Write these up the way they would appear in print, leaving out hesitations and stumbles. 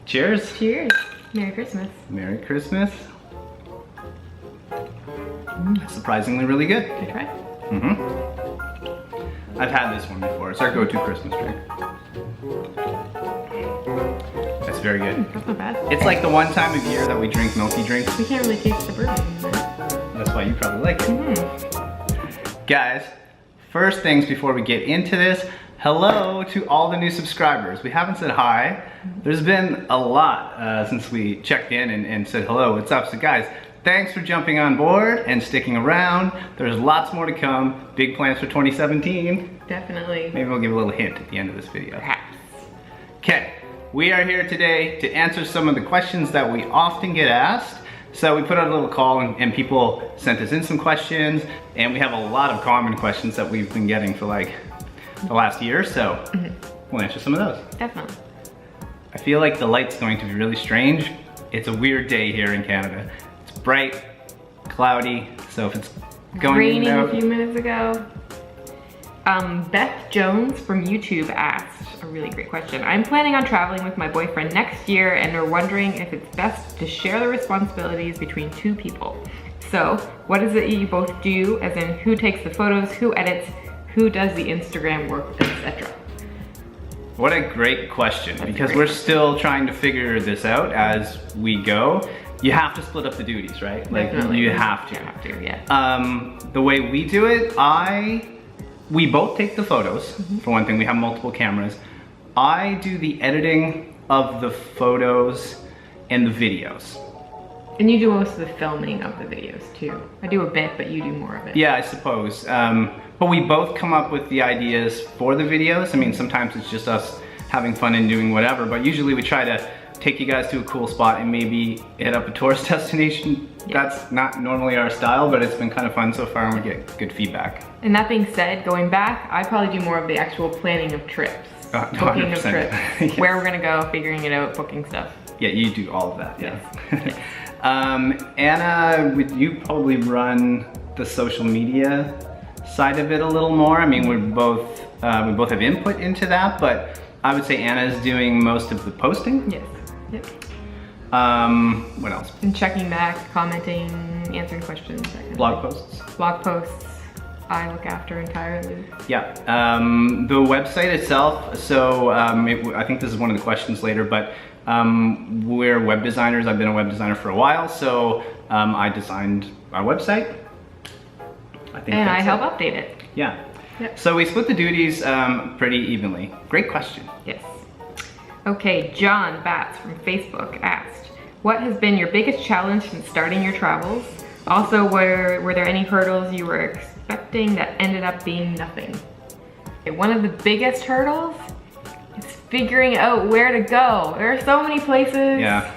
Cheers. Cheers. Merry Christmas. Merry Christmas. Surprisingly really good. Good try. I've had this one before. It's our go-to Christmas drink. That's very good. That's not bad. It's like the one time of year that we drink milky drinks. We can't really taste the bourbon. That's why you probably like it. Guys, first things before we get into this, hello to all the new subscribers. We haven't said hi. There's been a lot since we checked in and said hello, what's up? So guys, thanks for jumping on board and sticking around. There's lots more to come. Big plans for 2017. Definitely. Maybe we'll give a little hint at the end of this video. Perhaps. Okay, we are here today to answer some of the questions that we often get asked. So we put out a little call and people sent us in some questions, and we have a lot of common questions that we've been getting for like the last year, so we'll answer some of those. Definitely. I feel like the light's going to be really strange. It's a weird day here in Canada. It's bright, cloudy, so if it's going raining out, a few minutes ago. Beth Jones from YouTube asked a really great question. I'm planning on traveling with my boyfriend next year and are wondering if it's best to share the responsibilities between two people. So, what is it you both do, as in who takes the photos, who edits, who does the Instagram work, etc.? What a great question, That's because great. we're still trying to figure this out as we go. You have to split up the duties, right? Like Definitely. you have to. You have to, yeah. The way we do it, we both take the photos. For one thing, we have multiple cameras. I do the editing of the photos and the videos. And you do most of the filming of the videos too. I do a bit, but you do more of it. Yeah, I suppose. But we both come up with the ideas for the videos. I mean, sometimes it's just us having fun and doing whatever, but usually we try to take you guys to a cool spot and maybe hit up a tourist destination. Yeah. That's not normally our style, but it's been kind of fun so far and we get good feedback. And that being said, going back, I probably do more of the actual planning of trips. Booking of 100%. trips. Yes. Where we're gonna go, figuring it out, booking stuff. Yeah, you do all of that, yeah. Yes. Anna, you probably run the social media side of it a little more. I mean, we both have input into that, but I would say Anna is doing most of the posting. Yes. Yep. What else? And checking back, commenting, answering questions. That kind of Blog thing. posts. Blog posts, I look after entirely. Yeah, the website itself, so I think this is one of the questions later, but we're web designers. I've been a web designer for a while, so I designed our website. And I help update it. Yeah. Yep. So we split the duties pretty evenly. Great question. Yes. Okay, John Batts from Facebook asked, what has been your biggest challenge since starting your travels? Also, were there any hurdles you were expecting that ended up being nothing? Okay, one of the biggest hurdles is figuring out where to go. There are so many places. Yeah.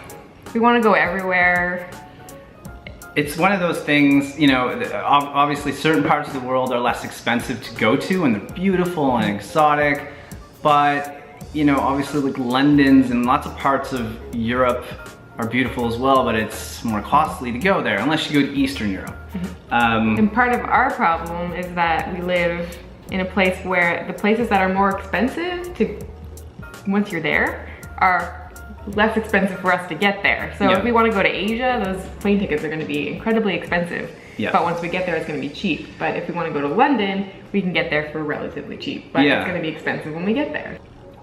We want to go everywhere. It's one of those things, you know, obviously certain parts of the world are less expensive to go to and they're beautiful and exotic, but you know, obviously like London's and lots of parts of Europe are beautiful as well, but it's more costly to go there unless you go to Eastern Europe. And part of our problem is that we live in a place where the places that are more expensive once you're there are less expensive for us to get there. So Yeah. if we want to go to Asia, those plane tickets are going to be incredibly expensive. Yeah. But once we get there, it's going to be cheap. But if we want to go to London, we can get there for relatively cheap. But Yeah. it's going to be expensive when we get there.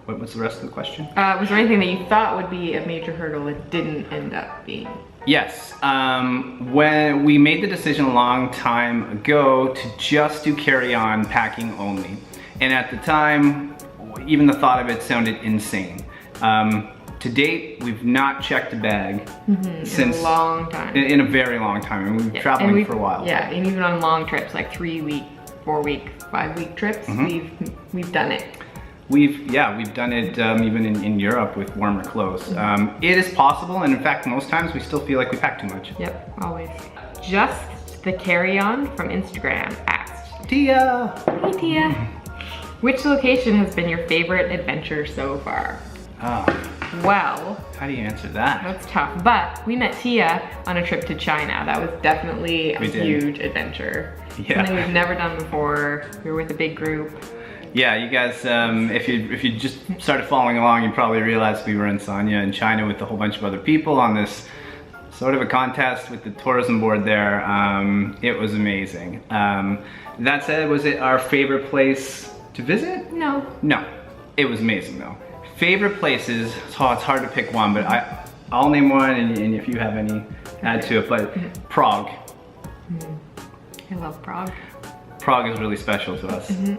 What was the rest of the question? Was there anything that you thought would be a major hurdle that didn't end up being? Yes, when we made the decision a long time ago to just do carry-on packing only. And at the time, even the thought of it sounded insane. To date, we've not checked a bag since in a long time. In a very long time. And we've been traveling for a while. Yeah, and even on long trips, like 3-week, 4-week, 5-week trips, we've done it. We've done it even in Europe with warmer clothes. It is possible, and in fact, most times we still feel like we pack too much. Yep, always. Just the carry-on from Instagram asked, Tia! hey Tia, which location has been your favorite adventure so far? Oh, Well, how do you answer that? that's tough, but we met Tia on a trip to China. That was definitely a huge adventure. Yeah. Something we've never done before. We were with a big group. Yeah, you guys, if you just started following along, you probably realized we were in Sanya in China with a whole bunch of other people on this sort of a contest with the tourism board there. It was amazing. That said, was it our favorite place to visit? No. No, it was amazing though. Favorite places, so it's hard to pick one, but I'll name one, and if you have any, add to it. But Prague. I love Prague. Prague is really special to us. You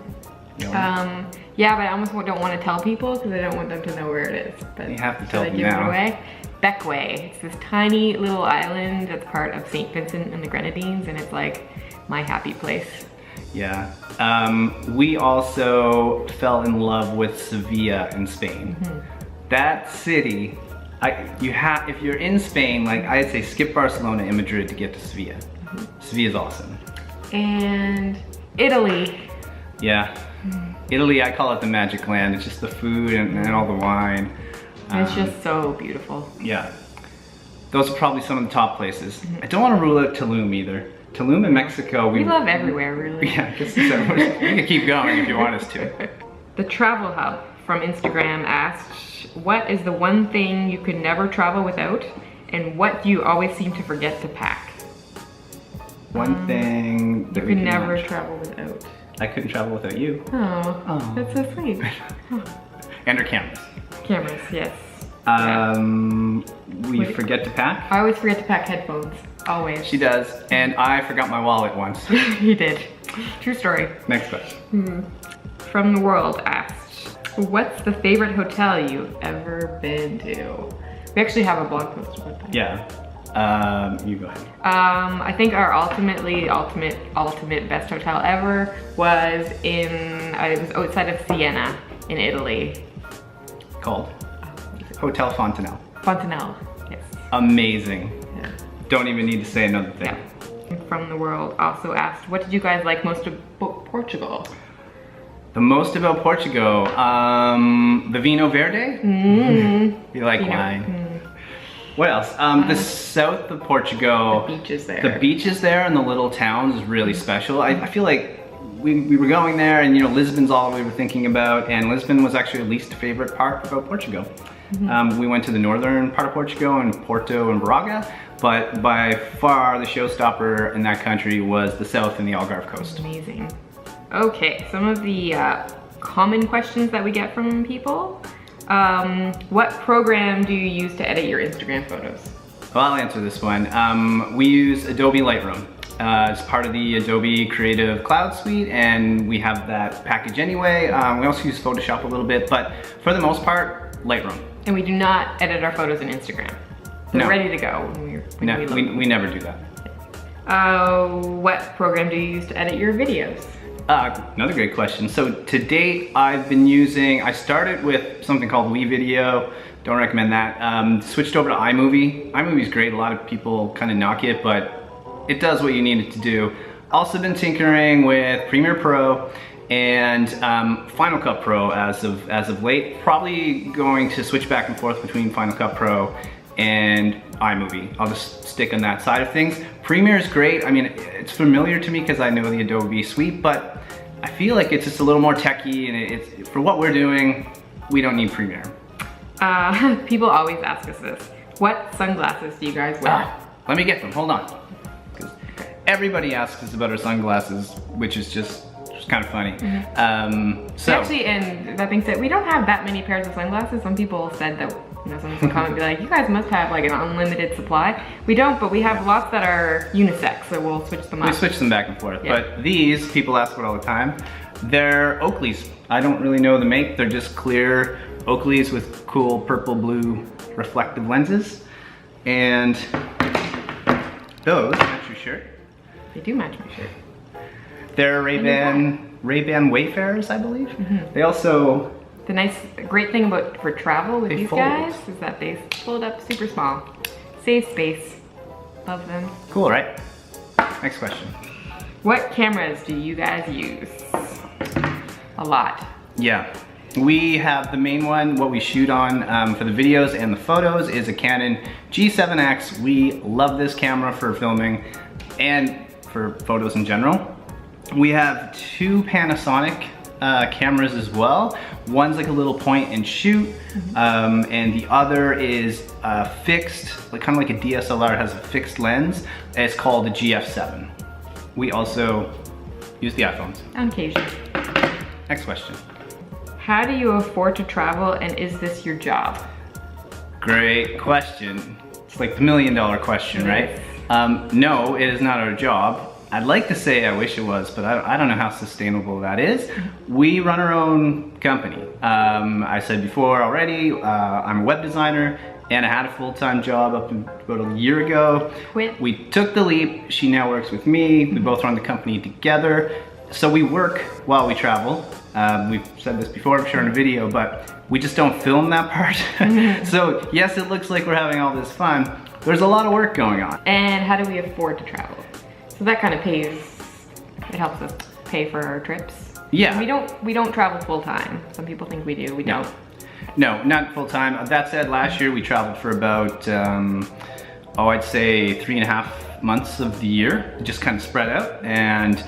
know? Yeah, but I almost don't want to tell people because I don't want them to know where it is. But you have to tell them give now. It away? Beckway. It's this tiny little island that's part of St. Vincent and the Grenadines, and it's like my happy place. Yeah. We also fell in love with Sevilla in Spain. That city, if you're in Spain, like I'd say skip Barcelona and Madrid to get to Sevilla. Sevilla's awesome. And Italy. Yeah. Italy, I call it the magic land. It's just the food and all the wine. It's just so beautiful. Yeah. Those are probably some of the top places. I don't want to rule out Tulum either. Tulum in Mexico. We love everywhere, really. Yeah, I guess so. We can keep going if you want us to. The Travel Hub from Instagram asked, what is the one thing you could never travel without, and what do you always seem to forget to pack? One thing that you could never travel without. I couldn't travel without you. Oh, that's so sweet. And our cameras. Cameras, yes. We forget to pack. I always forget to pack headphones, always. She does, and I forgot my wallet once. You did. True story. Next question. From the World asked, what's the favorite hotel you've ever been to? We actually have a blog post about that. Yeah. You go ahead. I think our ultimate best hotel ever was it was outside of Siena in Italy. Called? Hotel Fontanelle. Fontanelle, yes. Amazing. Yeah. Don't even need to say another thing. Yeah. From the World also asked, what did you guys like most about Portugal? The most about Portugal, the Vinho Verde. You like wine. What else? The south of Portugal. The beaches there. The beaches there and the little towns is really special. I feel like we were going there, and you know, Lisbon's all we were thinking about, and Lisbon was actually our least favorite part about Portugal. We went to the northern part of Portugal and Porto and Braga, but by far the showstopper in that country was the south and the Algarve coast. Amazing. Okay, some of the common questions that we get from people. What program do you use to edit your Instagram photos? Well, I'll answer this one. We use Adobe Lightroom. It's part of the Adobe Creative Cloud Suite, and we have that package anyway. We also use Photoshop a little bit, but for the most part, Lightroom. And we do not edit our photos in Instagram. They're ready to go when we never do that. What program do you use to edit your videos? Another great question. So to date, I started with something called WeVideo. Don't recommend that. Switched over to iMovie. iMovie's great. A lot of people kind of knock it, but it does what you need it to do. Also been tinkering with Premiere Pro and Final Cut Pro as of late. Probably going to switch back and forth between Final Cut Pro and iMovie. I'll just stick on that side of things. Premiere is great. I mean, it's familiar to me because I know the Adobe suite, but I feel like it's just a little more techy, and it's for what we're doing, we don't need Premiere. People always ask us this. What sunglasses do you guys wear? Let me get them, hold on. Because everybody asks us about our sunglasses, which is just kind of funny. So actually, and that being said, we don't have that many pairs of sunglasses. Some people said that, you know, someone will come and be like, you guys must have like an unlimited supply. We don't, but we have lots that are unisex, so we'll switch them up. We switch them back and forth, but these, people ask about all the time, they're Oakleys. I don't really know the make, they're just clear Oakleys with cool purple blue reflective lenses. And those match your shirt. They do match my shirt. They're Ray-Ban Wayfarers, I believe. They also... The great thing for travel with these guys is that they fold up super small. Save space. Love them. Cool, right? Next question. What cameras do you guys use? A lot. Yeah. We have the main one, what we shoot on for the videos and the photos is a Canon G7X. We love this camera for filming and for photos in general. We have two Panasonic cameras as well. One's like a little point and shoot, and the other is fixed, like kind of like a DSLR. It has a fixed lens. It's called the GF7. We also use the iPhones. On occasion. Next question. How do you afford to travel, and is this your job? Great question. It's like the $1 million question, right? No, it is not our job. I'd like to say I wish it was, but I don't know how sustainable that is. We run our own company. I said before already, I'm a web designer, and I had a full-time job up about a year ago. Quit. We took the leap. She now works with me. We both run the company together. So we work while we travel. We've said this before, I'm sure in a video, but we just don't film that part. So yes, it looks like we're having all this fun. There's a lot of work going on. And how do we afford to travel? So that kind of pays, it helps us pay for our trips. Yeah. We don't travel full time. Some people think we do, we don't. No, not full time. That said, last year we traveled for about, I'd say 3.5 months of the year, just kind of spread out. And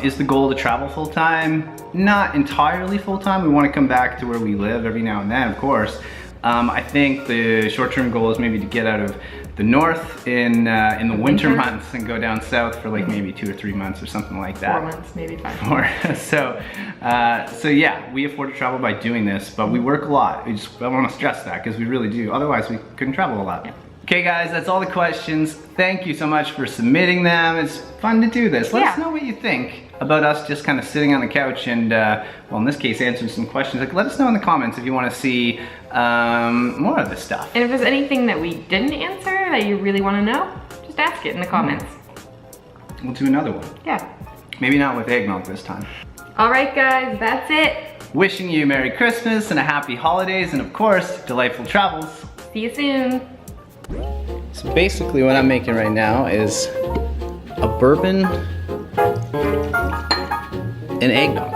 is the goal to travel full time? Not entirely full time. We want to come back to where we live every now and then, of course. I think the short-term goal is maybe to get out of the north in the winter months and go down south for like maybe 2 or 3 months or something like that. 4 months, maybe 5 months. So yeah, we afford to travel by doing this, but we work a lot. I want to stress that because we really do. Otherwise, we couldn't travel a lot. Yeah. Okay guys, that's all the questions. Thank you so much for submitting them. It's fun to do this. Let us know what you think about us just kind of sitting on the couch and, well, in this case, answering some questions. Like, let us know in the comments if you want to see more of this stuff. And if there's anything that we didn't answer that you really want to know, just ask it in the comments. We'll do another one. Yeah. Maybe not with eggnog this time. All right, guys, that's it. Wishing you Merry Christmas and a Happy Holidays, and of course, delightful travels. See you soon. So basically what I'm making right now is a bourbon and eggnog.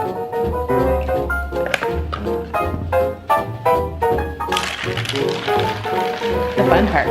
The fun part.